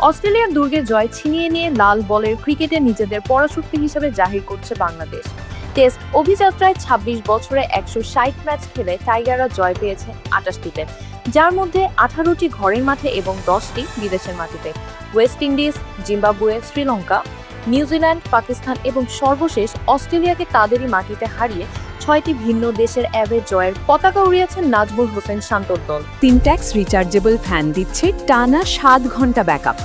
অস্ট্রেলিয়ার দুর্গে জয় ছিনিয়ে নিয়ে লাল বলের ক্রিকেটে নিজেদের পরাশক্তি হিসেবে জাহির করছে বাংলাদেশ। টেস্ট অভিযাত্রায় ২৬ বছরে ১৬০ ম্যাচ খেলে টাইগাররা জয় পেয়েছে ২৮টিতে, যার মধ্যে ১৮টি ঘরের মাঠে এবং 10টি বিদেশের মাটিতে। West Indies, Zimbabwe, Sri Lanka, New Zealand, Pakistan এবং সর্বশেষ অস্ট্রেলিয়াকে তাদেরই মাটিতে হারিয়ে ৬টি ভিন্ন দেশের অ্যাবে জয়ের পতাকা উড়িয়েছেন নাজমুল হোসেন শান্তর দল। সিনট্যাক্স রিচার্জেবল ফ্যান দিচ্ছে টানা ৭ ঘন্টা ব্যাকআপ।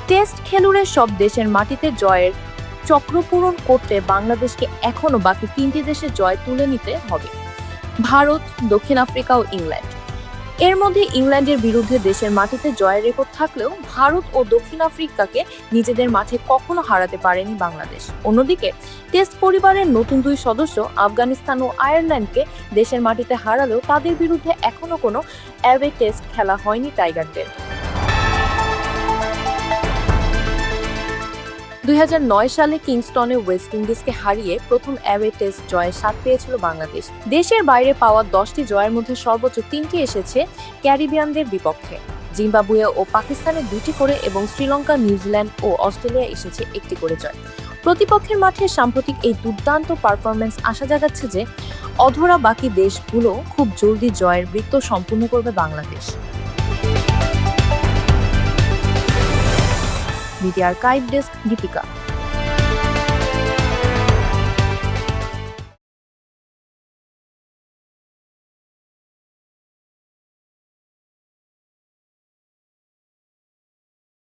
টেস্ট খেলুড়ে সব দেশের মাটিতে জয়ের চক্র পূরণ করতে বাংলাদেশকে এখনো বাকি ৩টি দেশে জয় তুলে নিতে হবে: ভারত, দক্ষিণ আফ্রিকা ও ইংল্যান্ড। এর মধ্যে ইংল্যান্ডের বিরুদ্ধে দেশের মাটিতে জয়ের রেকর্ড থাকলেও ভারত ও দক্ষিণ আফ্রিকাকে নিজেদের মাঠে কখনো হারাতে পারেনি বাংলাদেশ। অন্যদিকে টেস্ট পরিবারের নতুন ২ সদস্য আফগানিস্তান ও আয়ারল্যান্ডকে দেশের মাটিতে হারালেও তাদের বিরুদ্ধে এখনো কোনো অ্যাওয়ে টেস্ট খেলা হয়নি টাইগারদের। ২০০৯ সালে কিংস্টনে ওয়েস্ট ইন্ডিজকে হারিয়ে প্রথম অ্যাওয়ে টেস্ট জয়ের স্বাদ পেয়েছিল বাংলাদেশ। দেশের বাইরে পাওয়া 10টি জয়ের মধ্যে সর্বোচ্চ 3টি এসেছে ক্যারিবিয়ানদের বিপক্ষে। জিম্বাবুয়ে ও পাকিস্তানের 2টি করে এবং শ্রীলঙ্কা, নিউজিল্যান্ড ও অস্ট্রেলিয়া এসেছে 1টি করে জয়। প্রতিপক্ষের মাঠে সাম্প্রতিক এই দুর্দান্ত পারফরম্যান্স আশা জাগাচ্ছে যে অধরা বাকি দেশগুলো খুব জলদি জয়ের বৃত্ত সম্পূর্ণ করবে Bangladesh. Media archive desk, Deepika.